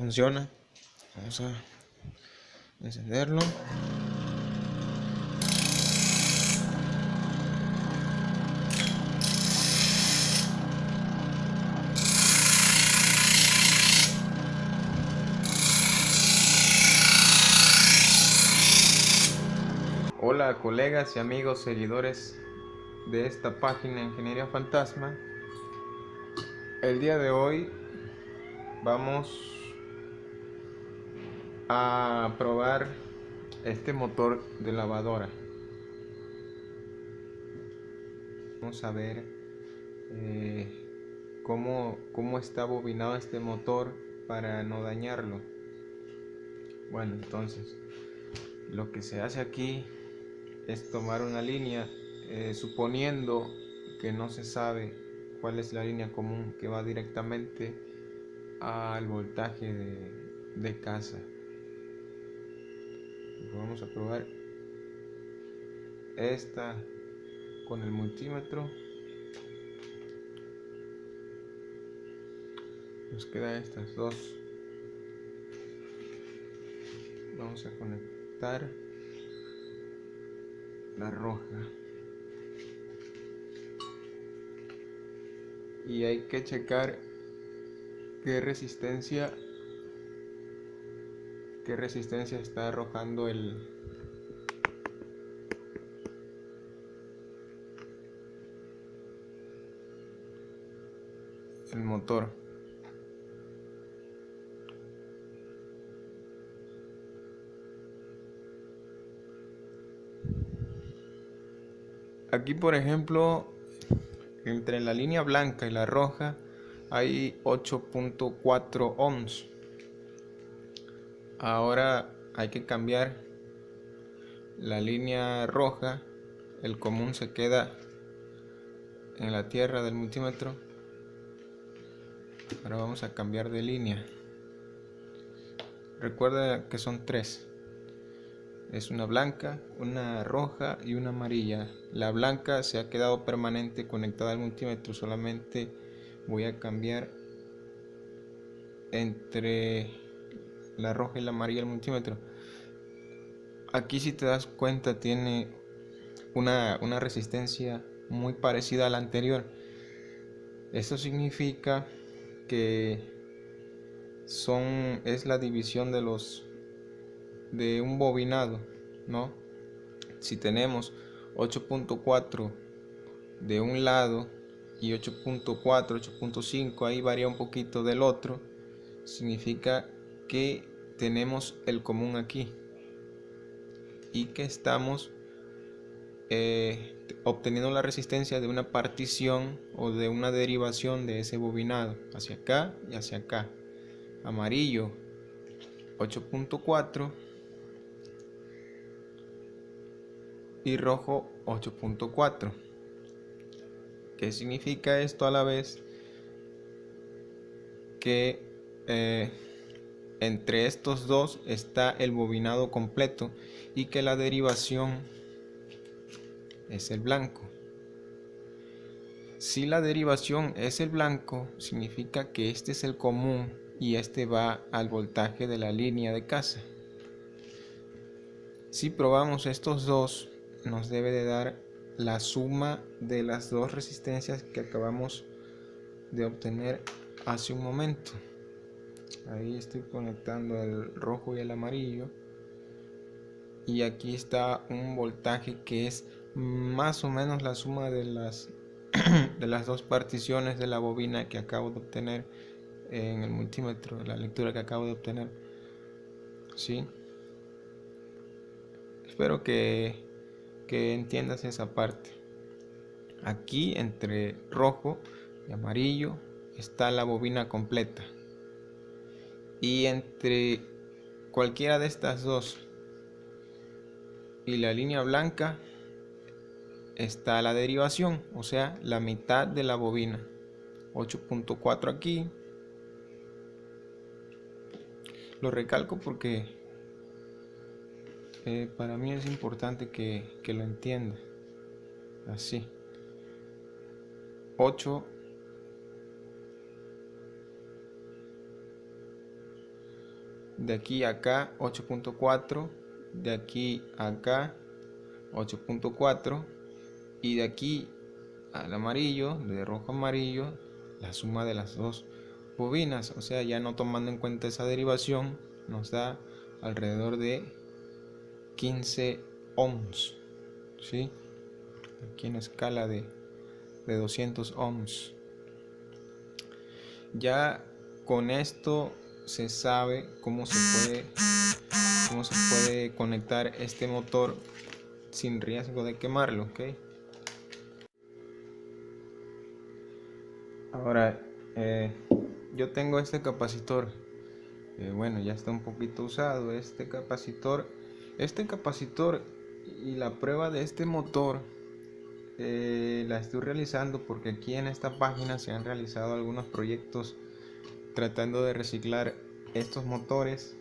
funciona. Vamos a encenderlo. Hola colegas y amigos seguidores de esta página Ingeniería Fantasma. El día de hoy vamos a probar este motor de lavadora. Vamos a ver cómo está bobinado este motor para no dañarlo. Bueno, entonces lo que se hace aquí es tomar una línea, suponiendo que no se sabe cuál es la línea común que va directamente al voltaje de casa. Vamos a probar esta con el multímetro. Nos quedan estas dos. Vamos a conectar la roja y hay que checar qué resistencia está arrojando el motor. Aquí, por ejemplo, entre la línea blanca y la roja hay 8.4 ohms. Ahora hay que cambiar la línea roja. El común se queda en la tierra del multímetro. Ahora vamos a cambiar de línea. Recuerda que son tres. Es una blanca, una roja y una amarilla. La blanca se ha quedado permanente conectada al multímetro. Solamente voy a cambiar entre la roja y la amarilla el multímetro. Aquí, si te das cuenta, tiene una resistencia muy parecida a la anterior. Esto significa que es la división de un bobinado, ¿no? Si tenemos 8.4 de un lado y 8.4, 8.5, ahí varía un poquito del otro, significa que tenemos el común aquí y que estamos obteniendo la resistencia de una partición o de una derivación de ese bobinado hacia acá y hacia acá. Amarillo 8.4 y rojo 8.4. ¿Qué significa esto? A la vez que entre estos dos está el bobinado completo y que la derivación es el blanco. Si la derivación es el blanco, significa que este es el común y este va al voltaje de la línea de casa. Si probamos estos dos, nos debe de dar la suma de las dos resistencias que acabamos de obtener hace un momento. Ahí estoy conectando el rojo y el amarillo y aquí está un voltaje que es más o menos la suma de las dos particiones de la bobina que acabo de obtener en el multímetro, la lectura que acabo de obtener. ¿Sí? Espero que entiendas esa parte. Aquí entre rojo y amarillo está la bobina completa y entre cualquiera de estas dos y la línea blanca está la derivación, o sea, la mitad de la bobina. 8.4 aquí. Lo recalco porque para mí es importante que lo entienda. Así. 8 de aquí a acá 8.4, de aquí a acá 8.4 y de aquí al amarillo, de rojo a amarillo, la suma de las dos bobinas, o sea, ya no tomando en cuenta esa derivación, nos da alrededor de 15 ohms, ¿sí? Aquí en escala de 200 ohms. Ya con esto se sabe cómo se puede conectar este motor sin riesgo de quemarlo, ¿ok? Ahora, yo tengo este capacitor, bueno, ya está un poquito usado este capacitor y la prueba de este motor la estoy realizando porque aquí en esta página se han realizado algunos proyectos tratando de reciclar estos motores,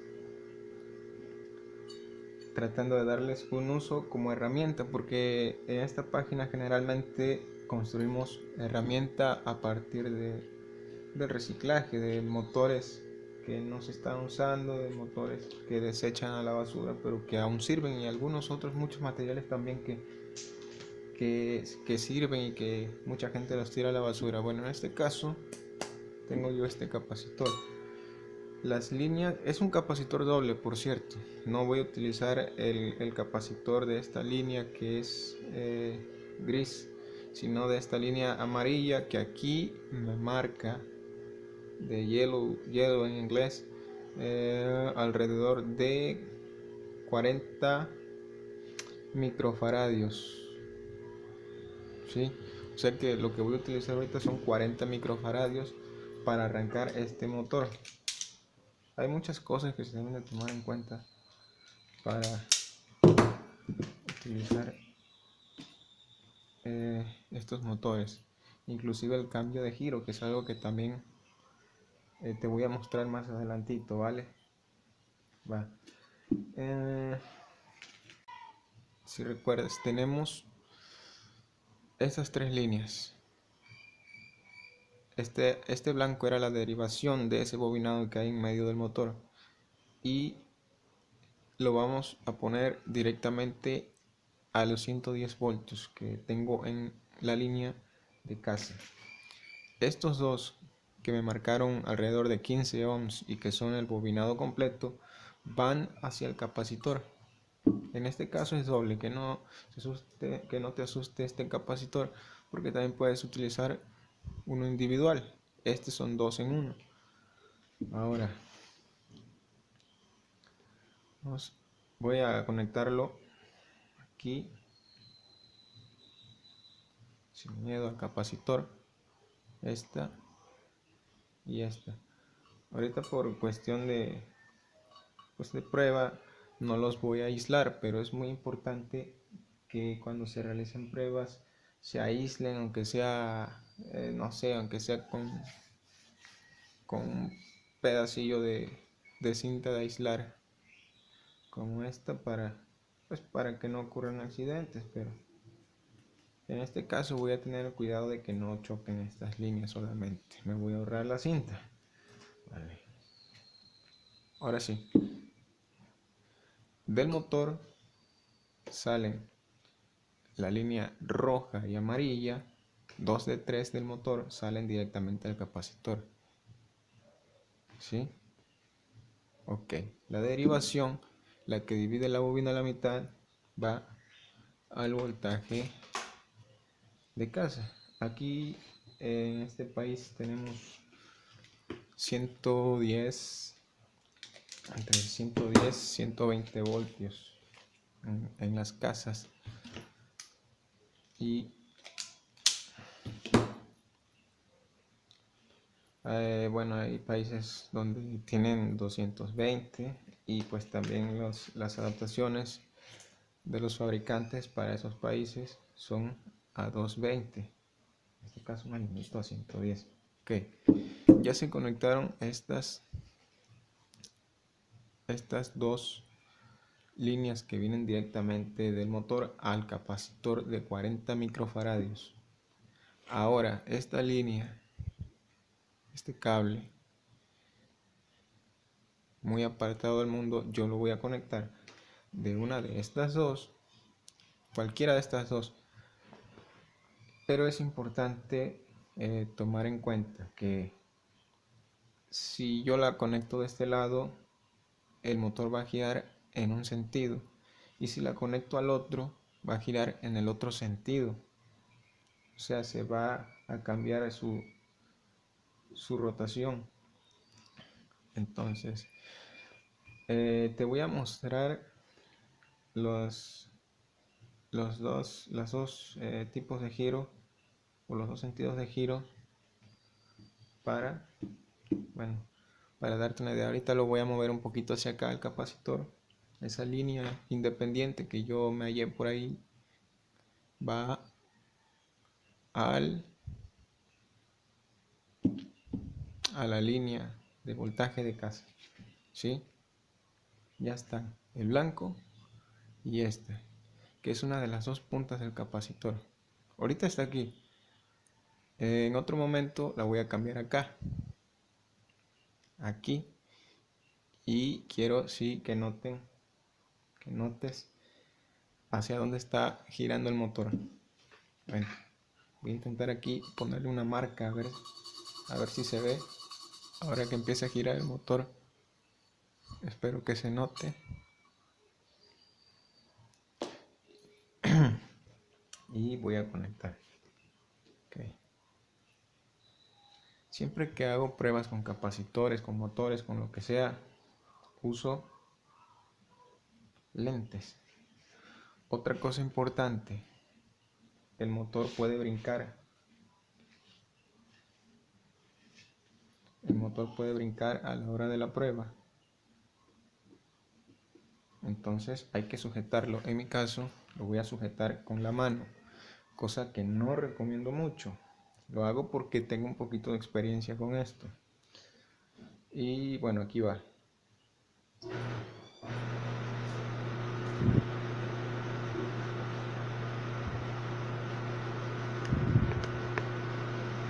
tratando de darles un uso como herramienta, porque en esta página generalmente construimos herramienta a partir del reciclaje de motores que no se están usando, de motores que desechan a la basura pero que aún sirven, y algunos otros muchos materiales también que sirven y que mucha gente los tira a la basura. Bueno, en este caso tengo yo este capacitor. Las líneas es un capacitor doble, por cierto. No voy a utilizar el capacitor de esta línea que es gris, sino de esta línea amarilla que aquí me marca de yellow en inglés, alrededor de 40 microfaradios, ¿sí? O sea que lo que voy a utilizar ahorita son 40 microfaradios para arrancar este motor. Hay muchas cosas que se deben de tomar en cuenta para utilizar estos motores, inclusive el cambio de giro, que es algo que también te voy a mostrar más adelantito, ¿vale? Va. Si recuerdas, tenemos estas tres líneas. Este blanco era la derivación de ese bobinado que hay en medio del motor, y lo vamos a poner directamente a los 110 voltios que tengo en la línea de casa. Estos dos que me marcaron alrededor de 15 ohms y que son el bobinado completo van hacia el capacitor. En este caso es doble, que no te asuste este capacitor, porque también puedes utilizar uno individual. Estos son dos en uno. Ahora voy a conectarlo aquí sin miedo al capacitor, esta y esta. Ahorita por cuestión de prueba no los voy a aislar, pero es muy importante que cuando se realicen pruebas se aíslen, aunque sea no sé, aunque sea con un pedacillo de cinta de aislar como esta, para que no ocurran accidentes. Pero en este caso voy a tener cuidado de que no choquen estas líneas, solamente me voy a ahorrar la cinta. Vale. Ahora sí, del motor salen la línea roja y amarilla, 2 de 3 del motor salen directamente al capacitor, ¿sí? Ok, la derivación, la que divide la bobina a la mitad, va al voltaje de casa. Aquí en este país tenemos 110, entre 110 y 120 voltios en las casas, y bueno, hay países donde tienen 220, y pues también las adaptaciones de los fabricantes para esos países son a 220. En este caso me limito a 110. Ok, ya se conectaron estas dos líneas que vienen directamente del motor al capacitor de 40 microfaradios. Ahora esta línea, este cable muy apartado del mundo, yo lo voy a conectar de una de estas dos, cualquiera de estas dos. Pero es importante tomar en cuenta que si yo la conecto de este lado, el motor va a girar en un sentido, y si la conecto al otro, va a girar en el otro sentido. O sea, se va a cambiar su rotación. Entonces, te voy a mostrar los dos tipos de giro, o los dos sentidos de giro, para, bueno, para darte una idea. Ahorita lo voy a mover un poquito hacia acá el capacitor. Esa línea independiente que yo me hallé por ahí va a la línea de voltaje de casa, ¿sí? Ya está el blanco y este, que es una de las dos puntas del capacitor. Ahorita está aquí. En otro momento la voy a cambiar acá, aquí, y quiero sí que notes hacia dónde está girando el motor. Bueno, voy a intentar aquí ponerle una marca, a ver si se ve. Ahora que empieza a girar el motor, espero que se note. Y voy a conectar. Okay. Siempre que hago pruebas con capacitores, con motores, con lo que sea, uso lentes. Otra cosa importante, el motor puede brincar. El motor puede brincar a la hora de la prueba. Entonces hay que sujetarlo. En mi caso, lo voy a sujetar con la mano, cosa que no recomiendo mucho. Lo hago porque tengo un poquito de experiencia con esto. Y bueno, aquí va.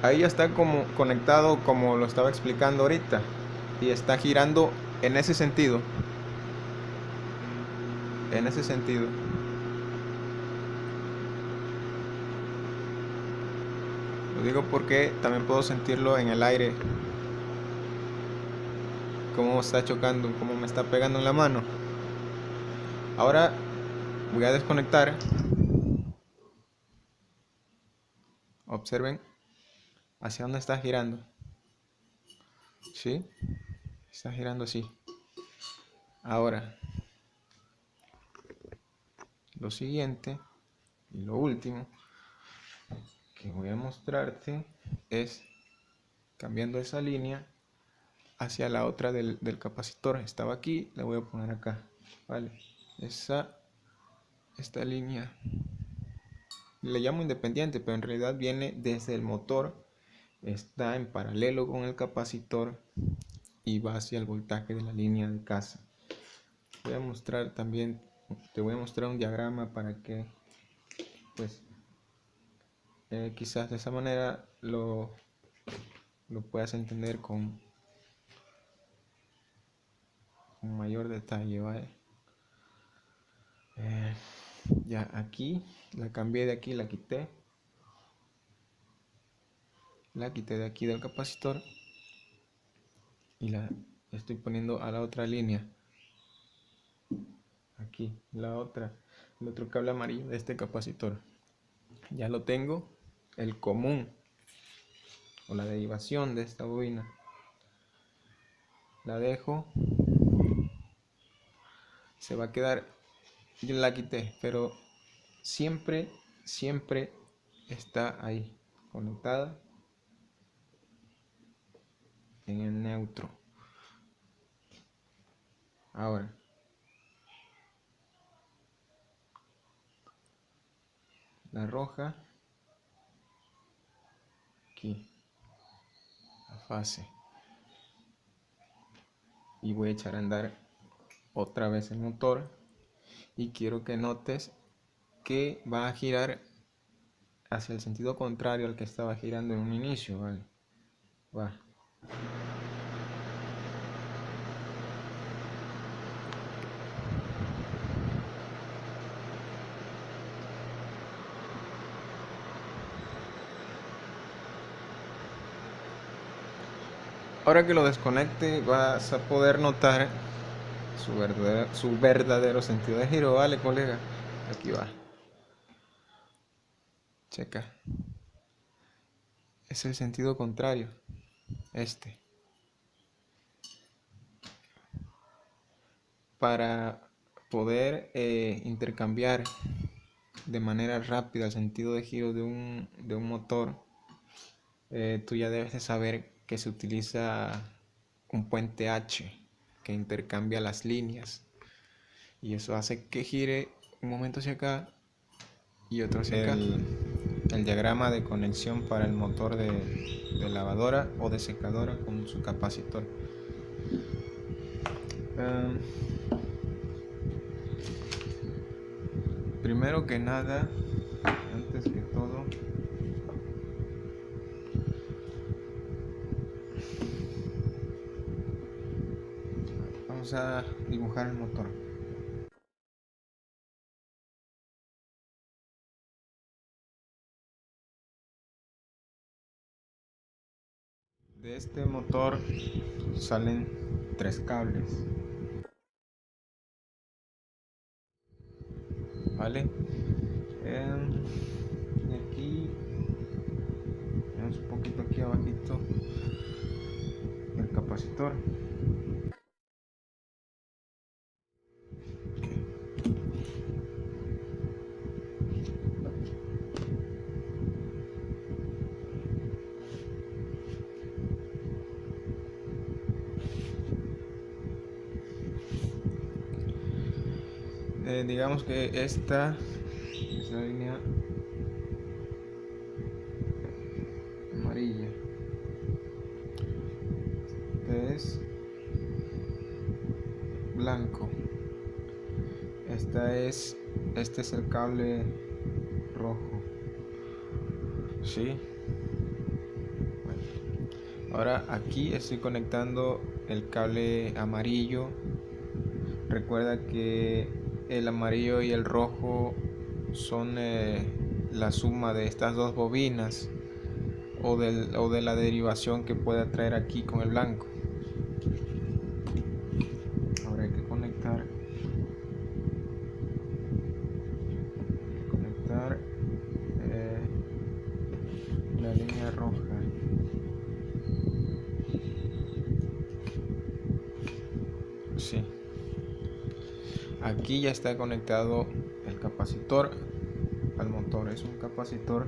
Ahí ya está como conectado como lo estaba explicando ahorita. Y está girando en ese sentido. En ese sentido. Lo digo porque también puedo sentirlo en el aire. Cómo está chocando, cómo me está pegando en la mano. Ahora voy a desconectar. Observen hacia dónde está girando. ¿Sí? Está girando así. Ahora, lo siguiente y lo último que voy a mostrarte es cambiando esa línea hacia la otra del capacitor. Estaba aquí, la voy a poner acá. Vale, esta línea le llamo independiente, pero en realidad viene desde el motor, está en paralelo con el capacitor y va hacia el voltaje de la línea de casa. Voy a mostrar también, te voy a mostrar un diagrama para que pues quizás de esa manera lo puedas entender con mayor detalle, ¿vale? Ya aquí la cambié de aquí, la quité de aquí del capacitor y la estoy poniendo a la otra línea. Aquí el otro cable amarillo de este capacitor. Ya lo tengo, el común o la derivación de esta bobina. La dejo, se va a quedar, yo la quité, pero siempre está ahí conectada en el neutro. Ahora la roja aquí, la fase, y voy a echar a andar otra vez el motor y quiero que notes que va a girar hacia el sentido contrario al que estaba girando en un inicio, ¿vale? Va. Ahora que lo desconecte vas a poder notar su verdadero sentido de giro. Vale, colega, aquí va. Checa. Es el sentido contrario. Este. Para poder intercambiar de manera rápida el sentido de giro de un motor, tú ya debes de saber que se utiliza un puente H que intercambia las líneas, y eso hace que gire un momento hacia acá y otro hacia acá. El diagrama de conexión para el motor de lavadora o de secadora con su capacitor. Primero que nada, antes que todo, vamos a dibujar el motor. De este motor salen 3 cables, ¿vale? Y aquí tenemos un poquito aquí abajito el capacitor. Digamos que esta es la línea amarilla. Este es blanco. Este es el cable rojo. ¿Sí? Bueno. Ahora aquí estoy conectando el cable amarillo. Recuerda que el amarillo y el rojo son la suma de estas dos bobinas o de la derivación que pueda traer aquí con el blanco. Ahora hay que conectar la línea roja. Sí. Aquí ya está conectado el capacitor al motor. Es un capacitor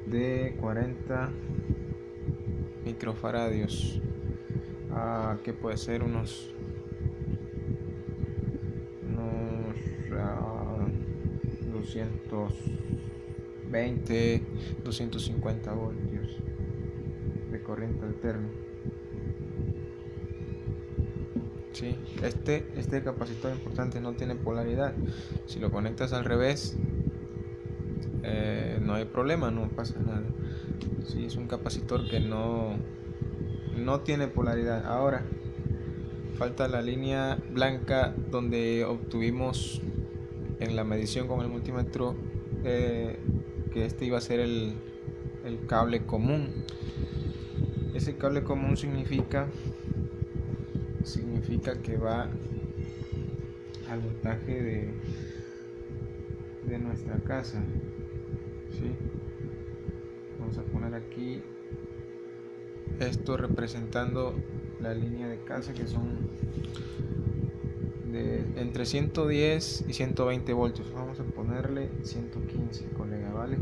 de 40 microfaradios, que puede ser unos 220, 250 voltios de corriente alterna. Sí, este capacitor importante no tiene polaridad. Si lo conectas al revés, no hay problema, no pasa nada. Sí, es un capacitor que no tiene polaridad. Ahora falta la línea blanca donde obtuvimos en la medición con el multímetro que este iba a ser el cable común. Ese cable común significa que va al voltaje de nuestra casa. ¿Sí? Vamos a poner aquí esto representando la línea de casa, que son de entre 110 y 120 voltios. Vamos a ponerle 115, colega, ¿vale?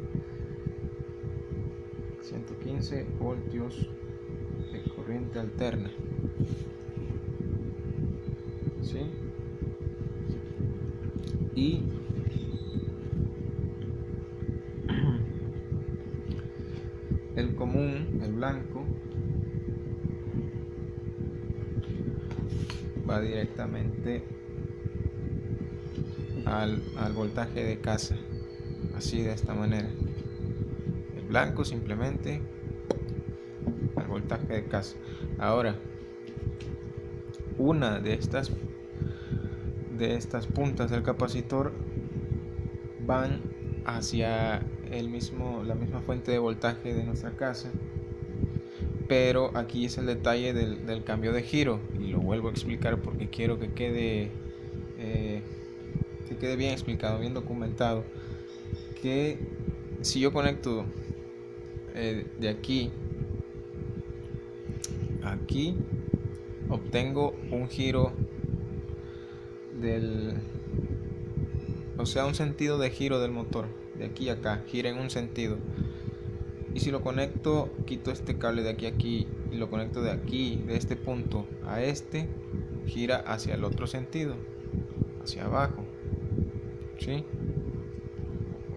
115 voltios de corriente alterna. ¿Sí? Y el común, el blanco, va directamente al voltaje de casa, así, de esta manera. El blanco simplemente al voltaje de casa. Ahora, una de estas puntas del capacitor van hacia la misma fuente de voltaje de nuestra casa, pero aquí es el detalle del cambio de giro, y lo vuelvo a explicar porque quiero que quede bien explicado, bien documentado, que si yo conecto de aquí a aquí, obtengo un giro un sentido de giro del motor, de aquí a acá, gira en un sentido. Y si lo conecto, quito este cable de aquí a aquí y lo conecto de aquí, de este punto a este, gira hacia el otro sentido, hacia abajo, ¿sí?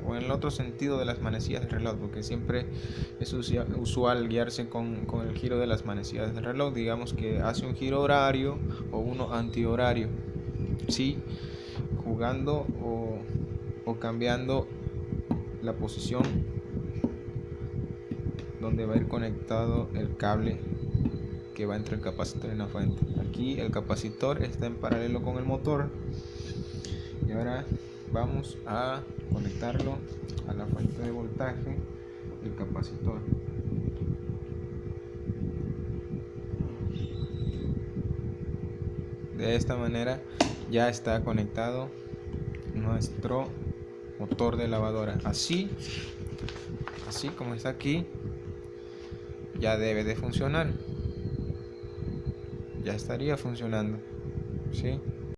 O en el otro sentido de las manecillas del reloj, porque siempre es usual guiarse con el giro de las manecillas del reloj. Digamos que hace un giro horario o uno antihorario, ¿sí? Jugando o cambiando la posición donde va a ir conectado el cable que va entre el capacitor y la fuente. Aquí el capacitor está en paralelo con el motor, y ahora vamos a conectarlo a la fuente de voltaje del capacitor. De esta manera ya está conectado nuestro motor de lavadora. Así como está aquí, ya debe de funcionar. Ya estaría funcionando, ¿sí?